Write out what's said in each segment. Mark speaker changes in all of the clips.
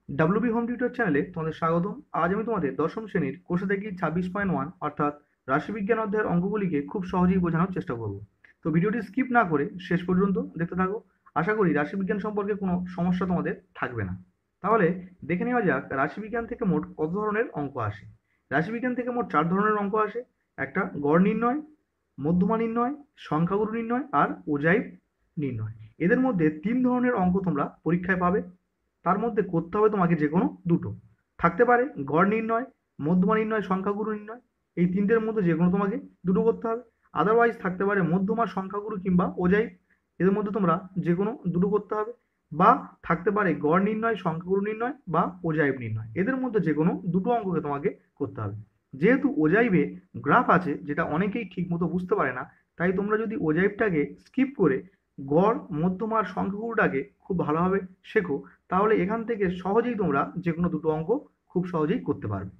Speaker 1: WB home tutor চ্যানেলে তোমাদের স্বাগতম। আজ আমি তোমাদের দশম শ্রেণীর কোষে দেখি 26.1 অর্থাৎ রাশিবিজ্ঞান অধ্যায়ের অঙ্কগুলিকে খুব সহজেই বোঝানোর চেষ্টা করব। তো ভিডিওটি স্কিপ না করে শেষ পর্যন্ত দেখতে থাকো। আশা করি রাশিবিজ্ঞান সম্পর্কে কোনো সমস্যা তোমাদের থাকবে না। তাহলে দেখে নেওয়া যাক রাশিবিজ্ঞান থেকে মোট কত ধরনের অঙ্ক আসে। রাশিবিজ্ঞান থেকে মোট 4 ধরনের অঙ্ক আসে। একটা গড় নির্ণয়, মধ্যমা নির্ণয়, সংখ্যাগুরু নির্ণয় আর ওজাইভ নির্ণয়। এদের মধ্যে 3 ধরনের অঙ্ক তোমরা পরীক্ষায় পাবে। তার মধ্যে করতে হবে তোমাকে যে কোনো দুটো। থাকতে পারে গড় নির্ণয়, মধ্যমা নির্ণয়, সংখ্যাগুরু নির্ণয়। এই তিনটের মধ্যে যে কোনো তোমাকে দুটো করতে হবে। আদারওয়াইজ থাকতে পারে মধ্যমা, সংখ্যাগুরু কিংবা ওজাইভ। এদের মধ্যে তোমরা যে কোনো দুটো করতে হবে। বা থাকতে পারে গড় নির্ণয়, সংখ্যাগুরু নির্ণয় বা ওজাইভ নির্ণয়। এদের মধ্যে যে কোনো দুটো অঙ্ককে তোমাকে করতে হবে। যেহেতু ওজাইভে গ্রাফ আছে, যেটা অনেকেই ঠিক মতো বুঝতে পারে না, তাই তোমরা যদি ওজাইভটাকে স্কিপ করে গড়, মধ্যমা আর সংখ্যাগুরুটাকে খুব ভালোভাবে শেখো, তাহলে এখান থেকে সহজেই তোমরা যে কোনো দুটো অঙ্ক খুব সহজেই করতে পারবে।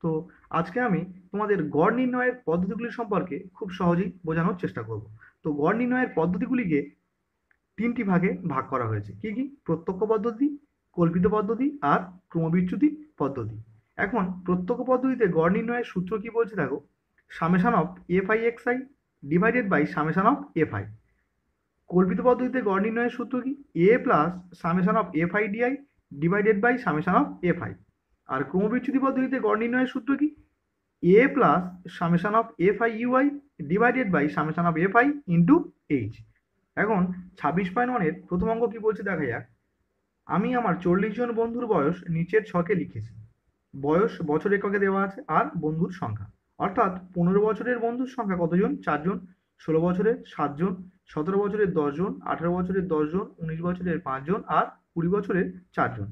Speaker 1: তো আজকে আমি তোমাদের গড় নির্ণয়ের পদ্ধতিগুলি সম্পর্কে খুব সহজেই বোঝানোর চেষ্টা করব। তো গড় নির্ণয়ের পদ্ধতিগুলিকে তিনটি ভাগে ভাগ করা হয়েছে। কি কি? প্রত্যক্ষ পদ্ধতি, কল্পিত পদ্ধতি আর ক্রমবিচ্যুতি পদ্ধতি। এখন প্রত্যক্ষ পদ্ধতিতে গড় নির্ণয়ের সূত্র কি বলছে দেখো, summation of F I X I divided by summation of F I. কল্পিত পদ্ধতিতে গড় নির্ণয়ের সূত্র কি? A plus summation of F I DI divided by summation of F I. আর ক্রমবিচ্যুতি পদ্ধতিতে গড় নির্ণয়ের সূত্র কি? A plus summation of F I U I divided by summation of F I into H. এখন 26.1-এর প্রথম অঙ্ক কি বলছে দেখা যাক। আমি আমার 40 জন বন্ধুর বয়স নিচের ছকে লিখেছি। বয়স বছর এককে দেওয়া আছে আর বন্ধুর সংখ্যা, অর্থাৎ 15 বছরের বন্ধুর সংখ্যা কতজন? 4 জন। 16 বছরের 7 জন, 17 বছরের 10 জন, 18 বছরের 10 জন, 19 বছরের 5 জন আর 20 বছরের 4 জন।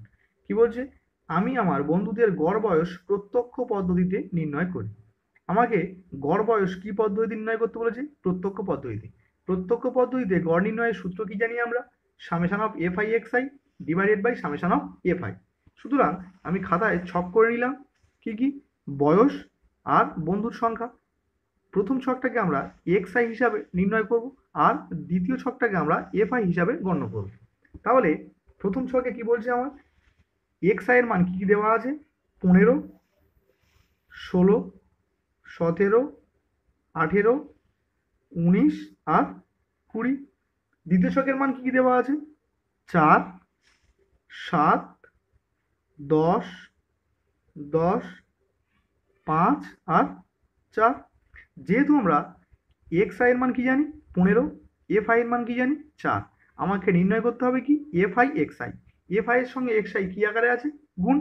Speaker 1: কি বলছে? আমি আমার বন্ধুদের গড় বয়স প্রত্যক্ষ পদ্ধতিতে নির্ণয় করি। আমাকে গড় বয়স কি পদ্ধতিতে নির্ণয় করতে বলেছে? প্রত্যক্ষ পদ্ধতিতে। প্রত্যক্ষ পদ্ধতিতে গড় নির্ণয়ের সূত্র কি জানি আমরা? Summation of F I X I divided by summation of F I. সুতরাং আমি খাতায় ছক করে নিলাম। কি কি? বয়স আর বন্ধুর সংখ্যা। প্রথম ছকটাকে আমরা এক্স আই হিসাবে নির্ণয় করব আর দ্বিতীয় ছকটাকে আমরা এফ আই হিসাবে গণ্য করব। তাহলে প্রথম ছকে কি বলছে আমার? এক্স আই এর মান কি কি দেওয়া আছে? 15, 16, 17, 18, 19 আর 20। দ্বিতীয় ছকের মান কি কি দেওয়া আছে? 4, 7, 10, 10, 5 আর 4। যেহেতু আমরা এক্স আই এর মান কি জানি? 15, এফ আই এর মান কি জানি? 4। আমাকে নির্ণয় করতে হবে কি? F I X I. F I এর সঙ্গে এক্স আই কি আকারে আছে? গুণ।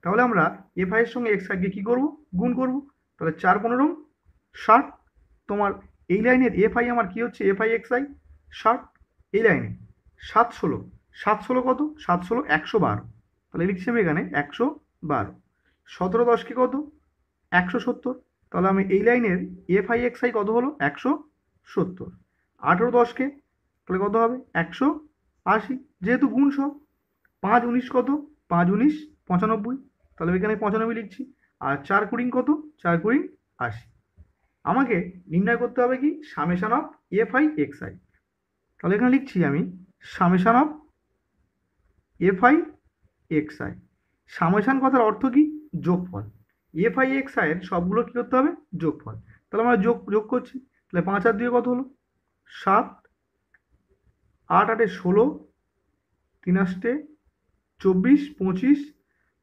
Speaker 1: তাহলে আমরা এফ আই এর সঙ্গে এক্স আই কে কি করব? গুণ করব। তাহলে 4 15 60। তোমার এই লাইনের এফ আই আমার কি হচ্ছে? F I X I 60। এই লাইনে 7 16, 7 16 কত? 7 16 112। তাহলে লিখছি আমি এখানে 112। 17 10 কে কত? 170। তাহলে আমি এই লাইনের এফ আই এক্স আই কত হলো? 170। 18 10 কে তাহলে কত হবে? 180। যেহেতু গুণ সব, 5 19 কত? 5 19 95। তাহলে এখানে 95 লিখছি। আর 4 20 কত? 4 20 80। আমাকে নির্ণয় করতে হবে কি? Summation of F I X I. তাহলে এখানে লিখছি আমি summation of F I X I. Summation কথার অর্থ কি? যোগফল। এফ আই এক্স আই এর সবগুলো কি করতে হবে? যোগফল। তাহলে আমরা যোগ যোগ করছি। তাহলে 5 আর 2 কত হলো? 7, 8 8 16, 3 8 24, 25,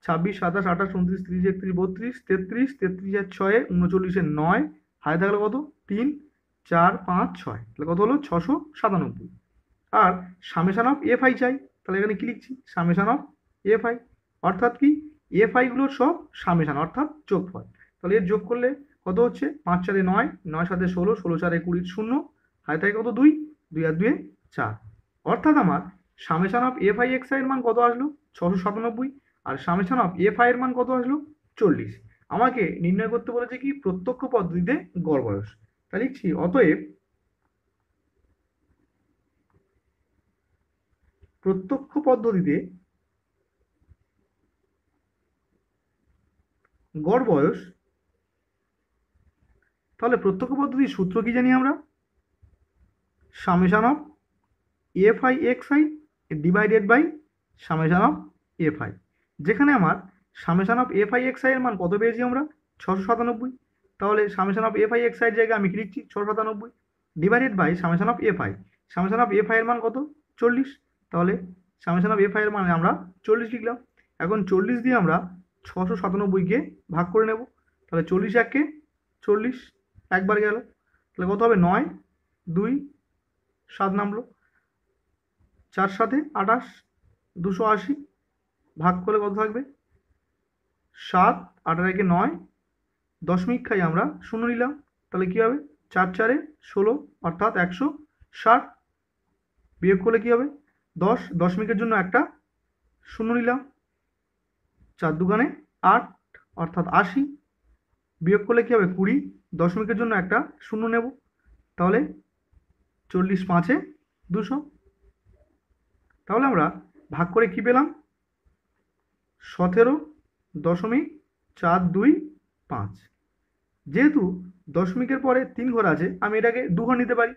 Speaker 1: 26 27 28 29 30 31 32 33 33 আর 6 39 9, হাতে থাকলো কত? 3 4 5 6। তাহলে কত হলো? 697। আর সামেশন অফ এফ আই চাই। তাহলে এখানে কি লিখছি? Summation of F I. অর্থাৎ কি? এফ আই গুলোর সব সামেশন অর্থাৎ যোগফল। তাহলে এর যোগ করলে কত হচ্ছে? 5 4 9, 9 7 16, 16 4 20 শূন্য, হাতে থাকে কত? 2, 2 আর 2 4। অর্থাৎ আমার summation of F I X I এর মান কত আসলো? 697। আর সামেশন অফ এফ আই এর মান কত আসলো? 40। আমাকে নির্ণয় করতে বলেছে কি? প্রত্যক্ষ পদ্ধতিতে গড় বয়স। তাহলে লিখছি অতএব প্রত্যক্ষ পদ্ধতিতে গড় বয়স। তাহলে প্রত্যক্ষ পদ্ধতির সূত্র কি জানি আমরা? Summation of F I X I divided by summation of F I. যেখানে আমার summation of F I X I এর মান কত পেয়েছি আমরা 697। তাহলে summation of F I X I এর জায়গায় আমি কি লিখছি 697 divided by summation of F I. Summation of F I এর মান কত 40। তাহলে সামেশন অফ এফ আই এর মান আমরা 40 লিখলাম। এখন 40 দিয়ে আমরা 697কে ভাগ করে নেব। তাহলে 40 এককে 40 একবার গেল, তাহলে কত হবে 9 2 7 নামলো, 4 7 28 280 ভাগ করলে কত থাকবে 7 18 একে 9 দশমিক খাই আমরা শূন্য নিলাম, তাহলে কি হবে 4 4 16 অর্থাৎ 160 বিয়োগ করলে কি হবে 10 দশমিকের জন্য একটা শূন্য নিলাম, 4 দুগুণে 8 অর্থাৎ 80 বিয়োগ করলে কি হবে 20 দশমিকের জন্য একটা শূন্য নেব, তাহলে 40 5 200। তাহলে আমরা ভাগ করে কি পেলাম 17.425। যেহেতু দশমিকের পরে 3 ঘর আছে আমি এটাকে 2 ঘর নিতে পারি।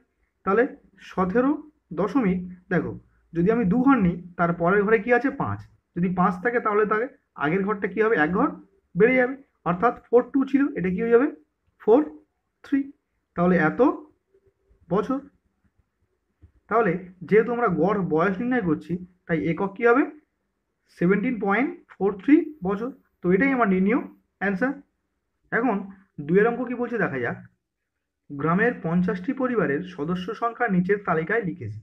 Speaker 1: তাহলে 17 দশমিক, দেখো যদি আমি 2 ঘর নিই তার পরের ঘরে কি আছে 5, যদি 5 থাকে তাহলে তাকে আগের ঘরটা কি হবে 1 ঘর বেড়ে যাবে, অর্থাৎ 42 ছিল এটা কি হয়ে যাবে 43। তাহলে এত বছর। তাহলে যেহেতু আমরা গড় বয়স নির্ণয় করছি তাই একক কি হবে 17.43 বছর। তো এটাই আমার নির্ণয় অ্যান্সার। এখন 2 অঙ্ক কি বলছে দেখা যাক। গ্রামের 50টি পরিবারের সদস্য সংখ্যা নিচের তালিকায় লিখেছি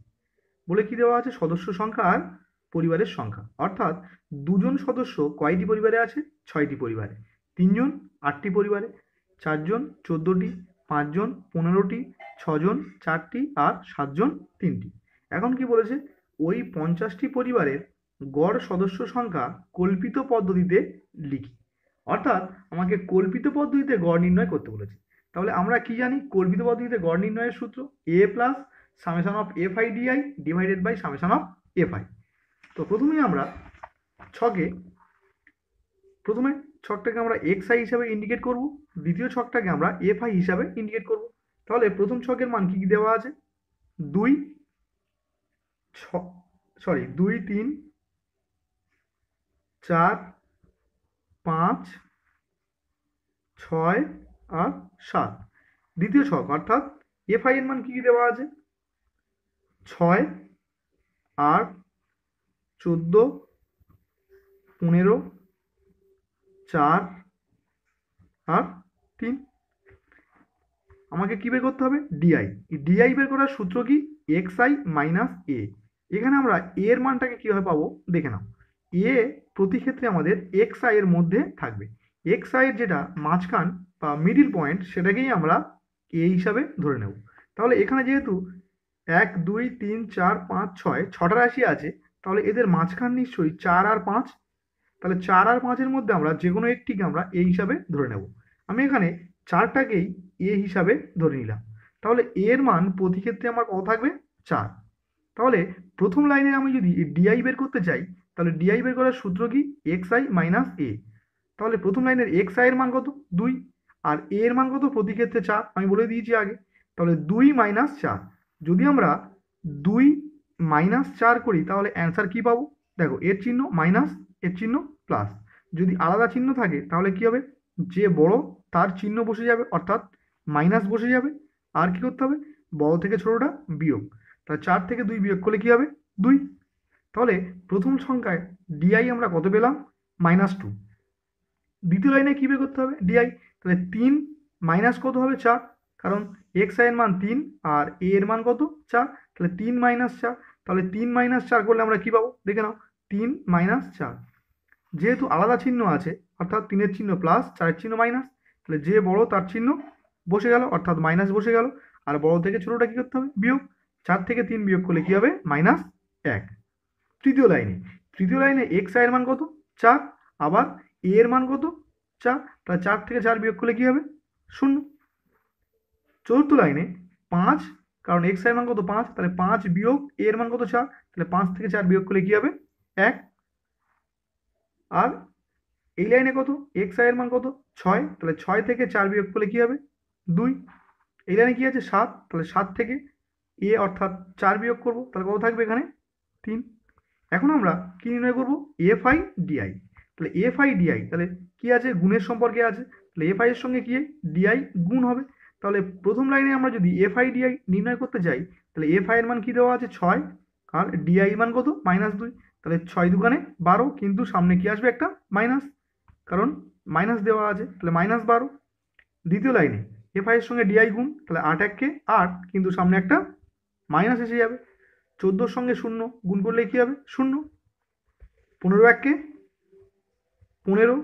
Speaker 1: বলে কি দেওয়া আছে সদস্য সংখ্যা আর পরিবারের সংখ্যা, অর্থাৎ 2 জন সদস্য কয়টি পরিবারে আছে 6টি পরিবারে, 3 জন 8টি পরিবারে, 4 জন 14টি, 5 জন 15টি, 6 জন 4টি আর 7 জন 3টি। এখন কি বলেছে ওই 50টি পরিবারের গড় সদস্য সংখ্যা কল্পিত পদ্ধতিতে লিখি, অর্থাৎ আমাকে কল্পিত পদ্ধতিতে গড় নির্ণয় করতে বলেছে। তাহলে আমরা কি জানি কল্পিত পদ্ধতিতে গড় নির্ণয়ের সূত্র a plus summation of F I DI divided by summation of F I. তো প্রথমে আমরা ছকটাকে আমরা এক্স আই হিসাবে ইন্ডিকেট করব, দ্বিতীয় ছকটাকে আমরা এফ আই হিসাবে ইন্ডিকেট করব। তাহলে প্রথম ছকের মান কি কি দেওয়া আছে 2 3 4 5 6 আর 7। দ্বিতীয় ছক অর্থাৎ এফ আই এর মান কি কি দেওয়া আছে 6 8 14 15 4 আর 3। আমাকে কি বের করতে হবে ডিআই। ডিআই বের করার সূত্র কি এক্স আই মাইনাস এ। এখানে আমরা এ এর মানটাকে কিভাবে পাবো দেখে নাও। এ প্রতি ক্ষেত্রে আমাদের এক্স আই এর মধ্যে থাকবে, এক্স আই এর যেটা মাঝখান বা মিডিল পয়েন্ট সেটাকেই আমরা এ হিসাবে ধরে নেব। তাহলে এখানে যেহেতু 1 2 3 4 5 6 6টা রাশি আছে, তাহলে এদের মাঝখান নিশ্চয়ই 4 আর 5, তাহলে 4 আর 5-এর মধ্যে আমরা যে কোনো একটিকে আমরা এ হিসাবে ধরে নেব। আমি এখানে 4টাকেই এ হিসাবে ধরে নিলাম, তাহলে এর মান প্রতি ক্ষেত্রে আমার কত থাকবে 4। তাহলে প্রথম লাইনে আমি যদি ডিআই বের করতে চাই তাহলে ডিআই বের করার সূত্র কি এক্স আই মাইনাস এ। তাহলে প্রথম লাইনের এক্স আই এর মান কত 2 আর এ এর মান কত প্রতি ক্ষেত্রে 4 আমি বলে দিয়েছি আগে। তাহলে 2 মাইনাস 4, যদি আমরা 2 মাইনাস 4 করি তাহলে অ্যান্সার কি পাবো দেখো এর চিহ্ন মাইনাস এর চিহ্ন প্লাস, যদি আলাদা চিহ্ন থাকে তাহলে কি হবে যে বড় তার চিহ্ন বসে যাবে অর্থাৎ মাইনাস বসে যাবে, আর কি করতে হবে বড় থেকে ছোটটা বিয়োগ, তাহলে 4 থেকে 2 বিয়োগ করলে কি হবে 2। তাহলে প্রথম সংখ্যায় ডিআই আমরা কত পেলাম -2। দ্বিতীয় লাইনে কি বের করতে হবে ডিআই, তাহলে 3 মাইনাস কত হবে 4, কারণ এক্স আই এর মান 3 আর এ এর মান কত 4, তাহলে 3 মাইনাস 4, তাহলে 3 মাইনাস 4 করলে আমরা কি পাবো দেখে নাও 3 মাইনাস 4। যেহেতু আলাদা চিহ্ন আছে অর্থাৎ 3-এর চিহ্ন প্লাস 4-এর চিহ্ন মাইনাস, তাহলে যে বড় তার চিহ্ন বসে গেল অর্থাৎ মাইনাস বসে গেল, আর বড় থেকে ছোটটা কি করতে হবে বিয়োগ, 4 থেকে 3 বিয়োগ করলে কি হবে -1। তৃতীয় লাইনে এক্স আই এর মান কত 4, আবার এ এর মান কত 4, তাহলে 4 থেকে 4 বিয়োগ করলে কি হবে 0। চতুর্থ লাইনে 5, কারণ এক্স আই এর মান কত 5, তাহলে 5 বিয়োগ এ এর মান কত 4, তাহলে 5 থেকে 4 বিয়োগ করলে কি হবে 1। আর এই লাইনে কত এক্স আই এর মান কত 6, তাহলে 6 থেকে 4 বিয়োগ করলে কি হবে 2। এই লাইনে কি আছে 7, তাহলে 7 থেকে এ অর্থাৎ 4 বিয়োগ করব, তাহলে কত থাকবে এখানে 3। এখন আমরা কি নির্ণয় করব এফ আই ডিআই। তাহলে এফ আই ডিআই, তাহলে কি আছে, গুণের সম্পর্কে আছে, তাহলে এফ আই এর সঙ্গে কি ডিআই গুণ হবে। তাহলে প্রথম লাইনে আমরা যদি এফ আই ডিআই নির্ণয় করতে যাই, তাহলে এফ আই এর মান কি দেওয়া আছে 6, আর ডিআই মান কত -2, তাহলে 6 দুগুণে 12, কিন্তু সামনে কি আসবে একটা মাইনাস, কারণ মাইনাস দেওয়া আছে, তাহলে -12। দ্বিতীয় লাইনে এফ আই এর সঙ্গে ডিআই গুণ, তাহলে 8 1 8, কিন্তু সামনে একটা মাইনাস এসে যাবে। 14 সঙ্গে 0 গুণ করলে কি হবে 0। 15 1 15,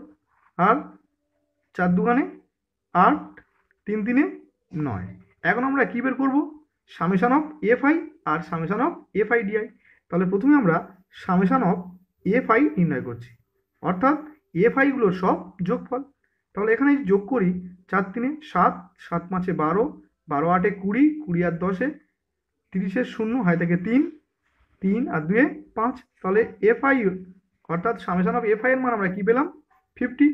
Speaker 1: আর 4 দুগুণে 8, 3 3 9। এখন আমরা কি বের করব, সামেশন অফ এফ আই আর summation of F I DI. তাহলে প্রথমে আমরা সামেশন অফ এফ আই নির্ণয় করছি, অর্থাৎ এফ আইগুলোর সব যোগফল। তাহলে এখানে যোগ করি, 4 3 7, 7 5 12, 12 8 20, 20 আর 10 30, 0 হাই থেকে 3, 3 আর 2 5। তাহলে এফ আই অর্থাৎ সামেশন অফ এফ আই এর মান আমরা কি পেলাম 50।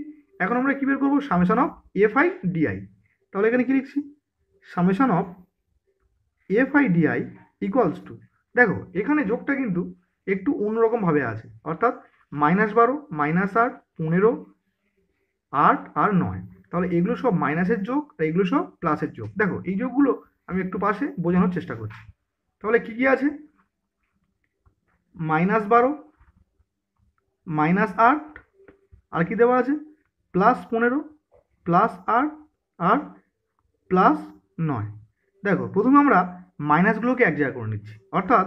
Speaker 1: এখন আমরা কি বের করবো, summation of F I DI. তাহলে এখানে কি লিখছি, summation of F I DI equals to, দেখো এখানে যোগটা কিন্তু একটু অন্যরকম ভাবে আছে, অর্থাৎ -12, -8, 15, 8 আর 9। তাহলে এগুলো সব মাইনাসের যোগ আর এগুলো সব প্লাসের যোগ। দেখো এই যোগগুলো আমি একটু পাশে বোঝানোর চেষ্টা করছি। তাহলে কি কি আছে, -12, -8, আর কি দেওয়া আছে +15, +8 আর +9। দেখো প্রথমে আমরা মাইনাসগুলোকে এক জায়গায় করে নিচ্ছি, অর্থাৎ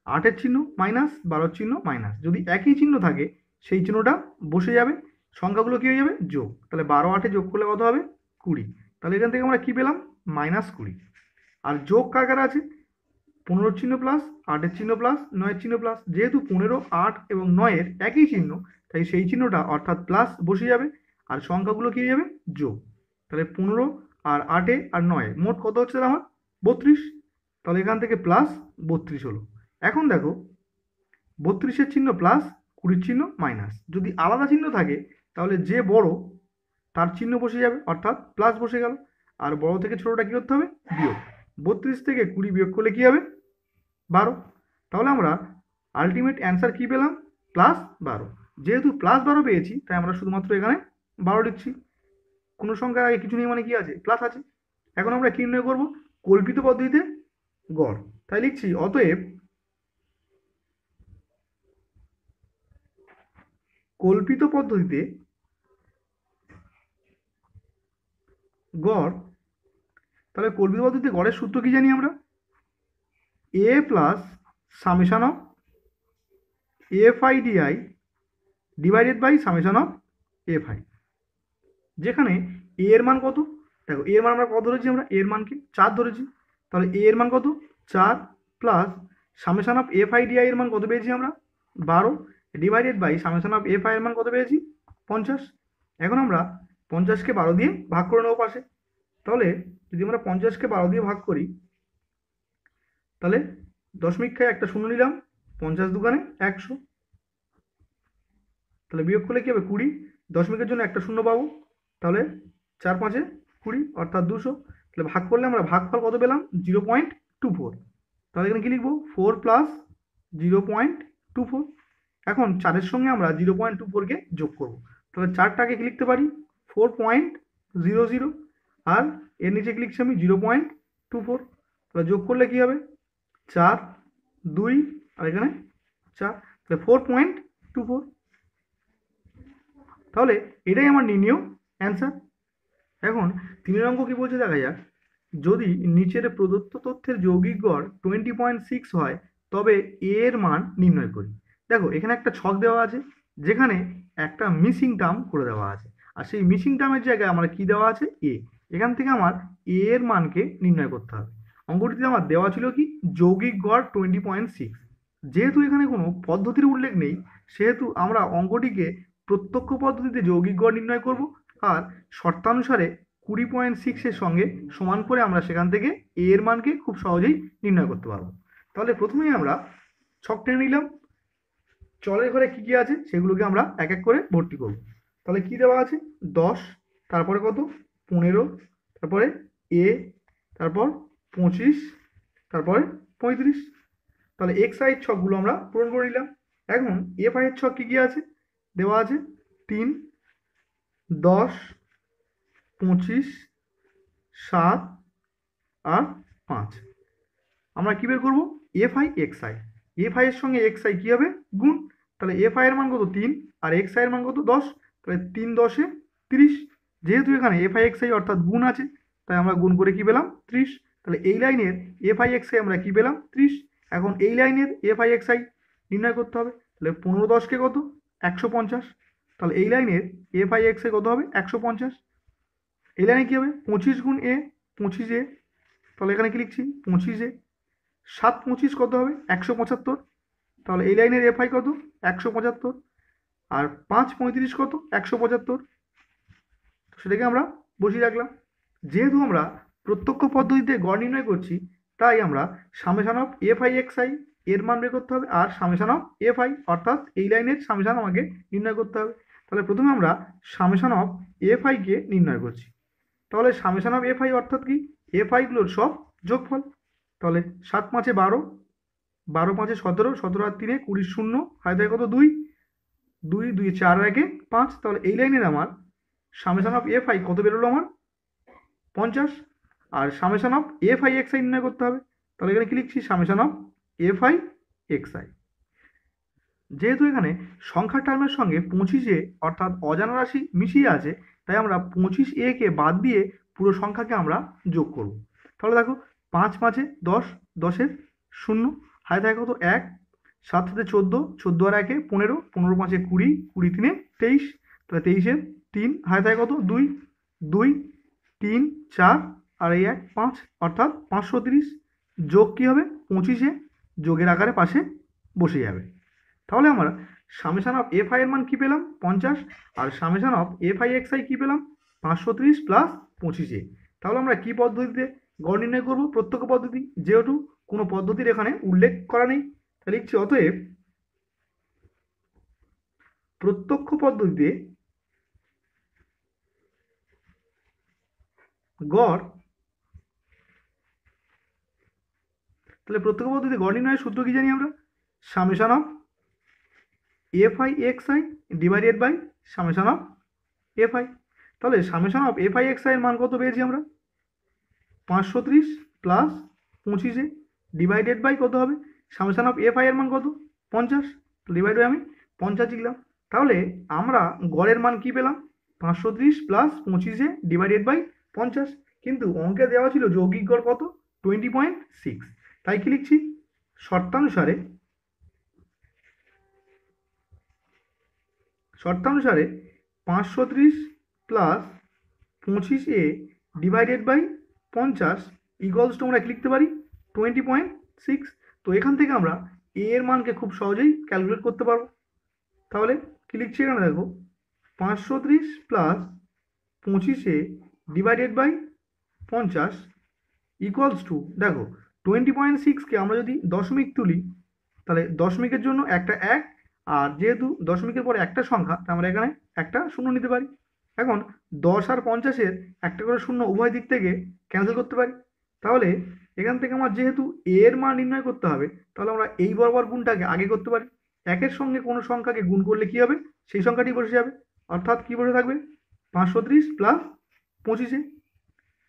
Speaker 1: 8-এর চিহ্ন মাইনাস, 12-এর চিহ্ন মাইনাস, যদি একই চিহ্ন থাকে সেই চিহ্নটা বসে যাবে, সংখ্যাগুলো কি হয়ে যাবে যোগ। তাহলে 12 8-এ যোগ করলে কত হবে 20। তাহলে এখান থেকে আমরা কি পেলাম -20। আর যোগ কার কার আছে, 15-এর চিহ্ন প্লাস, 8-এর চিহ্ন প্লাস, 9-এর চিহ্ন প্লাস, যেহেতু 15, 8 এবং 9-এর একই চিহ্ন, তাই সেই চিহ্নটা অর্থাৎ প্লাস বসে যাবে, আর সংখ্যাগুলো কি হয়ে যাবে যোগ। তাহলে 15 আর 8-এ আর 9-এ মোট কত হচ্ছে আমার 32। তাহলে এখান থেকে +32 হলো। এখন দেখো 32-এর চিহ্ন প্লাস, 20-এর চিহ্ন মাইনাস, যদি আলাদা চিহ্ন থাকে তাহলে যে বড় তার চিহ্ন বসে যাবে, অর্থাৎ প্লাস বসে গেল, আর বড় থেকে ছোটটা কি করতে হবে বিয়োগ। 32 থেকে 20 বিয়োগ করলে কি হবে 12। তাহলে আমরা আলটিমেট অ্যান্সার কি পেলাম +12। যেহেতু +12 পেয়েছি তাই আমরা শুধুমাত্র এখানে 12 লিখছি, কোনো সংখ্যার আগে কিছু নেই মানে কি আছে প্লাস আছে। এখন আমরা কি নির্ণয় করব, কল্পিত পদ্ধতিতে গড়, তাই লিখছি অতএব কল্পিত পদ্ধতিতে গড়। তাহলে কল্পিত পদ্ধতিতে গড়ের সূত্র কি জানি আমরা, A plus summation of F I DI divided by summation of F I, যেখানে এ এর মান কত, দেখো এ এর মান আমরা কত ধরেছি, আমরা এর মানকে 4 ধরেছি। তাহলে এ এর মান কত 4, plus summation of F I DI এর মান কত পেয়েছি আমরা 12, divided by summation of F I এর মান কত পেয়েছি 50। এখন আমরা 50-কে 12 দিয়ে ভাগ করে নেবো পাশে। তাহলে যদি আমরা 50-কে 12 দিয়ে ভাগ করি, তাহলে দশমিক খায় একটা শূন্য নিলাম, 50 দুগুণে 100, তাহলে বিয়োগ করলে কি হবে 20, দশমিকের জন্য একটা শূন্য পাবো, তাহলে 4 5-এ 20 অর্থাৎ 200। তাহলে ভাগ করলে আমরা ভাগফল কত পেলাম 0.24। তাহলে এখানে কি লিখবো 4 + 0.24। এখন 4-এর সঙ্গে আমরা 0.24-কে যোগ করব, তাহলে 4টাকে কি লিখতে পারি 4.00, আর এর নিচে কি লিখছি আমি 0.24। তাহলে যোগ করলে কি হবে 4 2, আর এখানে 4, তাহলে 4.24। তাহলে এটাই আমার নির্ণীয় অ্যান্সার। এখন 3 অঙ্ক কি বলছে দেখা যাক, যদি নিচের প্রদত্ত তথ্যের যৌগিক গড় 20.6 হয় তবে এ এর মান নির্ণয় করি। দেখো এখানে একটা ছক দেওয়া আছে যেখানে একটা মিসিং টার্ম করে দেওয়া আছে, আর সেই মিসিং টার্মের জায়গায় আমার কি দেওয়া আছে এ। এখান থেকে আমার এ এর মানকে নির্ণয় করতে হবে। অঙ্কটিতে আমার দেওয়া ছিল কি যৌগিক গড় 20.6। যেহেতু এখানে কোনো পদ্ধতির উল্লেখ নেই, সেহেতু আমরা অঙ্কটিকে প্রত্যক্ষ পদ্ধতিতে যৌগিক গড় নির্ণয় করব, আর শর্তানুসারে 20.6-এর সঙ্গে সমান করে আমরা সেখান থেকে এ এর মানকে খুব সহজেই নির্ণয় করতে পারবো। তাহলে প্রথমেই আমরা ছক টেনে নিলাম, চলের ঘরে কি কি আছে সেগুলোকে আমরা এক এক করে ভর্তি করব। তাহলে কি দেওয়া আছে 10, তারপরে কত 15, তারপরে এ, তারপর 25, তারপরে 35। তাহলে এক্স আই ছকগুলো আমরা পূরণ করে নিলাম। এখন এফ আই এর ছক কি কি আছে দেওয়া আছে 3, 10, 25, 7 আর 5। আমরা কী বের করবো? FI XI. এফআই এর সঙ্গে এক্সআই কী হবে? গুণ। তাহলে এফআই এর মান কত? 3, আর এক্সআই এর মান কত? 10। তাহলে 3 10 30। যেহেতু এখানে এফআই এক্সআই অর্থাৎ গুণ আছে, তাই আমরা গুণ করে কী পেলাম? 30। তাহলে এই লাইনের এফআই এক্সআই আমরা কী পেলাম? 30। এখন এই লাইনের এফআই এক্সআই নির্ণয় করতে হবে। তাহলে 15 10 কত? 150। তাহলে এই লাইনের এফআই এক্সআই কত হবে? 150। এই লাইনে কী হবে? 25 গুণ এ, 25 এ। তাহলে এখানে কি লিখছি? 25 এ। 7 25 কত হবে? 175। তাহলে এই লাইনের এফআই কত? 175। আর 5 35 কত? 175। সেটাকে আমরা বসিয়ে রাখলাম। যেহেতু আমরা প্রত্যক্ষ পদ্ধতিতে গড় নির্ণয় করছি, তাই আমরা সামেশন অফ এফআই এক্সআই এর মান বের করতে হবে, আর সামেশন অফ এফআই অর্থাৎ এই লাইনের সামেশন আমাকে নির্ণয় করতে হবে। তাহলে প্রথমে আমরা সামেশন অফ এফআইকে নির্ণয় করছি। তাহলে সামেশন অফ এফআই অর্থাৎ কি? এফআইগুলোর সব যোগফল। তাহলে 7 5 12, 12 5 17, 17 আর 3 20 শূন্য, হাতে থাকে কত? 2, 2 2 4 1 5। তাহলে এই লাইনের আমার সামেশন অফ এফআই কত বেরোলো? আমার 50। আর সামেশন অফ এফআই এক্সআই নির্ণয় করতে হবে। তাহলে এখানে কি লিখছি? Summation of FI XI. যেহেতু এখানে সংখ্যার টার্মের সঙ্গে 25 অর্থাৎ অজানা রাশি মিশিয়ে আছে, তাই আমরা 25 কে বাদ দিয়ে পুরো সংখ্যাকে আমরা যোগ করব। তাহলে দেখো 5 5 10, 10 শূন্য, হাতে থাকে কত? 1, 7 7 14, 14 আর 1 15, 15 5 20, 20 3 23। তাহলে 23 3, হাতে থাকে কত? 2, 2 3 4 আর এই 1 5, অর্থাৎ 530। যোগ কী হবে? 25 যোগের আকারে পাশে বসে যাবে। তাহলে আমরা সামেশন অফ এফআই এর মান কী পেলাম? 50। আর সামেশন অফ এফআই এক্সআই কী পেলাম? 530 প্লাস 25। তাহলে আমরা কী পদ্ধতিতে গড় নির্ণয় করব? প্রত্যক্ষ পদ্ধতি। যেহেতু কোনো পদ্ধতির এখানে উল্লেখ করা নেই, তাহলে লিখছি অতএব প্রত্যক্ষ পদ্ধতিতে গড়। তাহলে প্রত্যক্ষ পদ্ধতিতে গড় নির্ণয়ের সূত্র কী জানি আমরা? Summation of FI XI divided by summation of FI. তাহলে সামেশন অফ এফআই এক্সআই এর মান কত পেয়েছি আমরা? 530 প্লাস 25 ডিভাইডেড বাই কত হবে? সামেশন অফ এফআই এর মান কত? 50। ডিভাইড বাই আমি 50 লিখলাম। তাহলে আমরা গড়ের মান কি পেলাম? 530 প্লাস 25 ডিভাইডেড বাই 50। কিন্তু অঙ্কে দেওয়া ছিল যৌগিক গড় কত? 20.6। তাই কি লিখছি? শর্তানুসারে 530 plus 25 divided by 50 equals to আমরা কি লিখতে পারি? 20.6। তো এখান থেকে আমরা এ এর মানকে খুব সহজেই ক্যালকুলেট করতে পারবো। তাহলে কি লিখছি এখানে? দেখো 530 plus 25 divided by 50 equals to, দেখো 20.6কে আমরা যদি দশমিক তুলি, তাহলে দশমিকের জন্য একটা 1, আর যেহেতু দশমিকের পরে একটা সংখ্যা, তাই আমরা এখানে একটা শূন্য নিতে পারি। এখন 10 আর 50-এর একটা করে শূন্য উভয় দিক থেকে ক্যান্সেল করতে পারি। তাহলে এখান থেকে আমার যেহেতু এর মান নির্ণয় করতে হবে, তাহলে আমরা এই বরাবর গুণটাকে আগে করতে পারি। 1-এর সঙ্গে কোনো সংখ্যাকে গুণ করলে কি হবে? সেই সংখ্যাটি বসে যাবে। অর্থাৎ কি বসে থাকবে? 530 প্লাস 25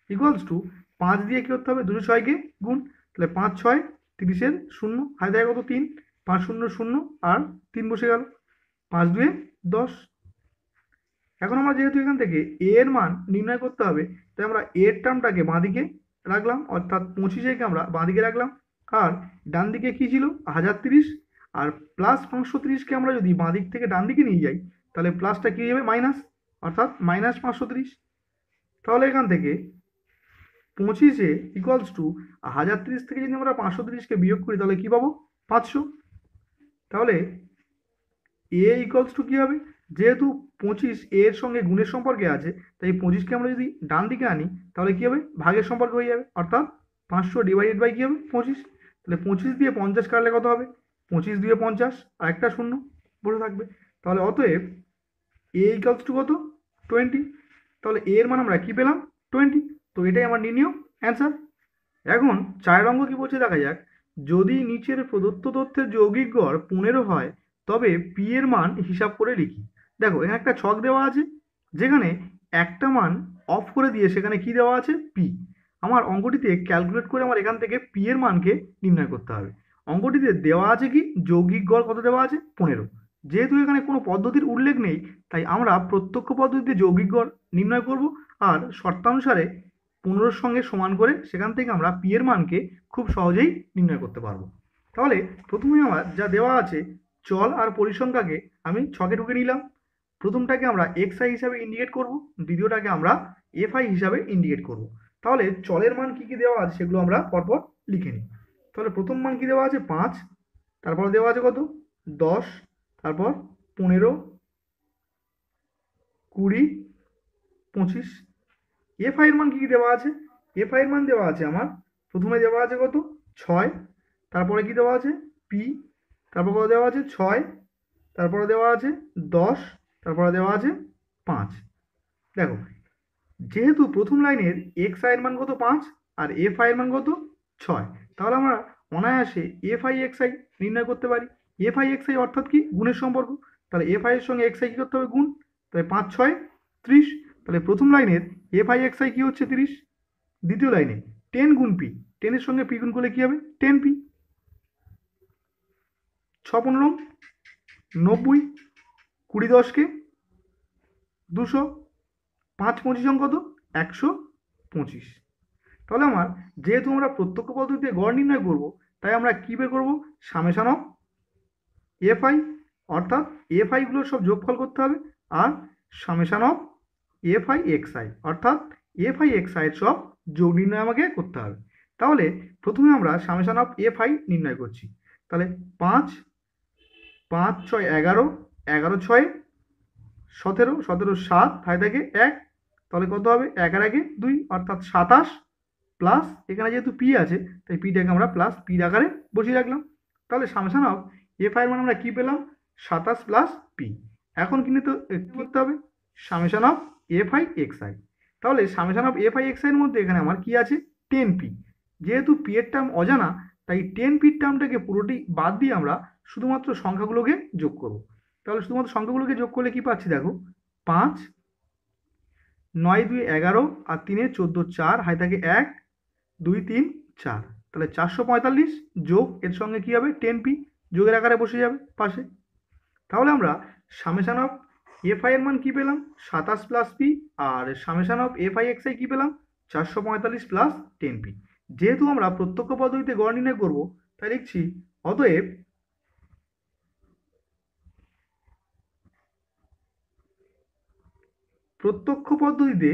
Speaker 1: ইকুয়ালস টু 5 দিয়ে কী করতে হবে? 206কে গুণ। তাহলে 5 6 30-এর শূন্য, হাতে থাকে কত? 3, 5 0 0 আর 3 বসে গেল। 5 2 10। এখন আমরা যেহেতু এখান থেকে এর মান নির্ণয় করতে হবে, তাই আমরা এর টার্মটাকে বাঁদিকে রাখলাম, অর্থাৎ 25কে আমরা বাঁদিকে রাখলাম। আর ডান দিকে কী ছিল? 1030। আর প্লাস 530কে আমরা যদি বাঁদিক থেকে ডান দিকে নিয়ে যাই, তাহলে প্লাসটা কী যাবে? মাইনাস, অর্থাৎ মাইনাস 530। তাহলে এখান থেকে 25 ইকুয়ালস টু 1030 থেকে যদি আমরা 530কে বিয়োগ করি, তাহলে কী পাবো? 500। তাহলে এ ইকুয়ালস টু কী হবে? যেহেতু 25 এর সঙ্গে গুণের সম্পর্কে আছে, তাই 25কে আমরা যদি ডান দিকে আনি, তাহলে কী হবে? ভাগের সম্পর্ক হয়ে যাবে, অর্থাৎ 500 ডিভাইডেড বাই কী হবে? 25। তাহলে 25 দিয়ে 50 কাটলে কত হবে? 25 দিয়ে 50 আর একটা শূন্য বসে থাকবে। তাহলে অতএব এ ইকুয়ালস টু কত? 20। তাহলে এর মান আমরা কী পেলাম? 20। তো এটাই আমার নির্ণয় অ্যান্সার। এখন 4 অঙ্ক কী বলছে দেখা যাক। যদি নিচের প্রদত্ত তথ্যের যৌগিক গড় 15 হয়, তবে পি এর মান হিসাব করে লিখি। দেখো এখানে একটা ছক দেওয়া আছে, যেখানে একটা মান অফ করে দিয়ে সেখানে কি দেওয়া আছে, পি। আমার অঙ্কটিতে ক্যালকুলেট করে আমার এখান থেকে পি এর মানকে নির্ণয় করতে হবে। অঙ্কটিতে দেওয়া আছে কি, যৌগিক গড় কত দেওয়া আছে, 15। যেহেতু এখানে কোনো পদ্ধতির উল্লেখ নেই, তাই আমরা প্রত্যক্ষ পদ্ধতিতে যৌগিক গড় নির্ণয় করব, আর শর্তানুসারে 15-র সঙ্গে সমান করে সেখান থেকে আমরা পি এর মানকে খুব সহজেই নির্ণয় করতে পারবো। তাহলে প্রথমে আমার যা দেওয়া আছে, চল আর পরিসংখ্যাকে আমি ছকে ঢুকে নিলাম। প্রথমটাকে আমরা এক্স আই হিসাবে ইন্ডিকেট করব, দ্বিতীয়টাকে আমরা এফ আই হিসাবে ইন্ডিকেট করব। তাহলে চলের মান কি কি দেওয়া আছে সেগুলো আমরা পরপর লিখে নিই। তাহলে প্রথম মান কি দেওয়া আছে, 5, তারপর দেওয়া আছে কত, 10, তারপর 15, 20, 25। এফ আই এর মান কি কি দেওয়া আছে, এফ আই এর মান দেওয়া আছে আমার প্রথমে দেওয়া আছে কত, 6, তারপরে কি দেওয়া আছে, পি, তারপর কত দেওয়া আছে, 6, তারপরে দেওয়া আছে 10, তারপরে দেওয়া আছে 5। দেখো যেহেতু প্রথম লাইনের এক্স আই এর মান কত, 5, আর এফ আই এর মান কত, 6, তাহলে আমরা অনায়াসে এফ আই এক্স আই নির্ণয় করতে পারি। এফ আই এক্স আই অর্থাৎ কি, গুণের সম্পর্ক। তাহলে এফ আই এর সঙ্গে এক্স আই কি করতে হবে, গুণ। তাহলে 5, 6, 30। তাহলে প্রথম লাইনের এফ আই এক্স আই কি হচ্ছে, 30। দ্বিতীয় লাইনে 10 গুণ পি, 10 এর সঙ্গে পি গুণ করলে কি হবে, 10 পি। 6 15 90, 20 10 200, 5 25 কত, 125। তাহলে আমার যেহেতু আমরা প্রত্যক্ষ পদ্ধতিতে গড় নির্ণয় করব, তাই আমরা কি বের করব, সামেশন অফ এফ আই, অর্থাৎ এফ আইগুলোর সব যোগফল করতে হবে, আর summation of F I X I, অর্থাৎ এফ আই এক্স আই এর সব যোগ নির্ণয় আমাকে করতে হবে। তাহলে প্রথমে আমরা সামেশন অফ এফ আই নির্ণয় করছি। তাহলে 5, 5 6 11, 11 6 17, 17 7, হাই থাকে 1, তাহলে কত হবে, 1 আর 1 2, অর্থাৎ 27, প্লাস এখানে যেহেতু পি আছে তাই পিটাকে আমরা প্লাস পি আকারে বসিয়ে রাখলাম। তাহলে সামেশন অফ এফ আই এর মানে আমরা কি পেলাম, 27 প্লাস পি। এখন কিন্তু কি করতে হবে, summation of F I X I. তাহলে summation of F I X I এর মধ্যে এখানে আমার কি আছে, 10 পি। যেহেতু পি এর টার্ম অজানা, তাই 10 পির টার্মটাকে পুরোটি বাদ দিয়ে আমরা শুধুমাত্র সংখ্যাগুলোকে যোগ করব। তাহলে শুধুমাত্র সংখ্যাগুলোকে যোগ করলে কি পাচ্ছি, দেখো 5, 9 2 11, আর 3 14 4, হাই থাকে 1 2 3 4। তাহলে 445 যোগ এর সঙ্গে কি হবে, 10 পি, যোগের আকারে বসে যাবে পাশে। তাহলে আমরা সামেশন অফ এফ আই এর মান কি পেলাম, 27 প্লাস পি, আর summation of F I X I কি পেলাম, 445 প্লাস 10 পি। যেহেতু আমরা প্রত্যক্ষ পদ্ধতিতে গড় নির্ণয় করব, তাই লিখছি অতএব প্রত্যক্ষ পদ্ধতিতে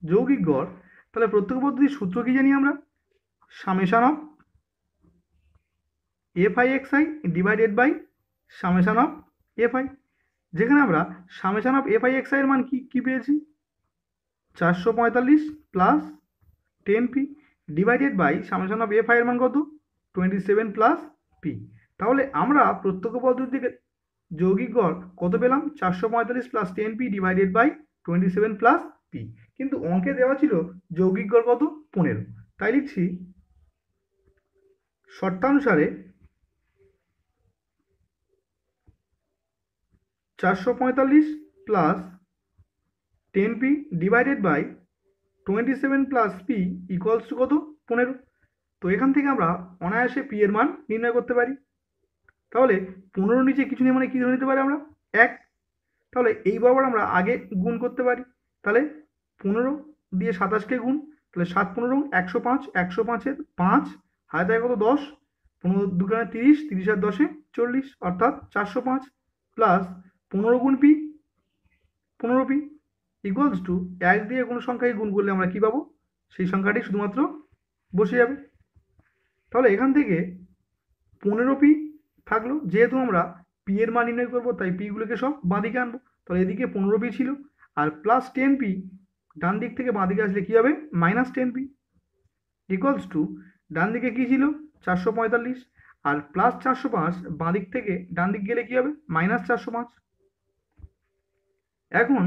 Speaker 1: যৌগিক গড়। তাহলে প্রত্যক্ষ পদ্ধতির সূত্র কি জানি আমরা, summation of F I X I divided by summation of F I. যেখানে আমরা summation of F I X I এর মান কি পেয়েছি, 445 plus 10 P, divided by summation of F I এর মান কত, 27 প্লাস পি। তাহলে আমরা প্রত্যক্ষ পদ্ধতি থেকে যৌগিক গড় কত পেলাম, 445 plus 10 P divided by 27 plus P. কিন্তু অঙ্কে দেওয়া ছিল যৌগিক গড় কত, 15। তাই লিখছি শর্তানুসারে 445 plus 10 P divided by 27 plus P equals to কত, 15। তো এখান থেকে আমরা অনায়াসে পি এর মান নির্ণয় করতে পারি। তাহলে 15 নিচে কিছু নেই মানে কি ধরে নিতে পারি আমরা, 1। তাহলে এই বরাবর আমরা আগে গুণ করতে পারি। তাহলে 15 দিয়ে 27কে গুণ, তাহলে 7 15 105, 105-এর 5, হাতে থাকে কত, 10, 15 2 30, 30 আর 10-এ 40, অর্থাৎ 405 প্লাস 15 গুণ পি, 15 পি ইকুয়ালস টু 1 দিয়ে কোনো সংখ্যাকে গুণ করলে আমরা কি পাবো, সেই সংখ্যাটি শুধুমাত্র বসে যাবে। তাহলে এখান থেকে 15 পি থাকলো, যেহেতু আমরা পি এর মান নির্ণয় করবো তাই পিগুলোকে সব বাঁদিকে আনবো। তাহলে এদিকে 15 পি ছিল, আর প্লাস 10 পি ডান দিক থেকে বাঁ দিকে আসলে কি হবে, মাইনাস 10 পি ইকুয়ালস টু ডান দিকে কি ছিল, 445, আর প্লাস 405 বাঁ দিক থেকে ডান দিক গেলে কি হবে, মাইনাস 405। এখন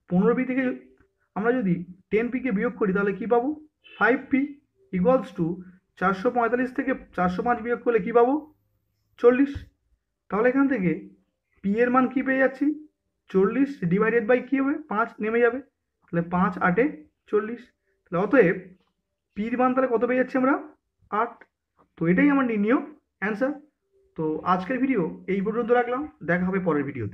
Speaker 1: 15 পি থেকে আমরা যদি 10 পিকে বিয়োগ করি তাহলে কি পাবো, 5 পি ইকুয়ালস টু 445 থেকে 405 বিয়োগ করলে কি পাবো, 40। তাহলে এখান থেকে পি এর মান কি পেয়ে যাচ্ছি, 40 ডিভাইডেড বাই কী হবে, 5 নেমে যাবে, তাহলে 5 8 40। তাহলে অতএব পির মান তাহলে কত পেয়ে যাচ্ছি আমরা, 8। তো এটাই আমার নির্ণীয় অ্যান্সার। তো আজকের ভিডিও এই পর্যন্ত রাখলাম, দেখা হবে পরের ভিডিওতে।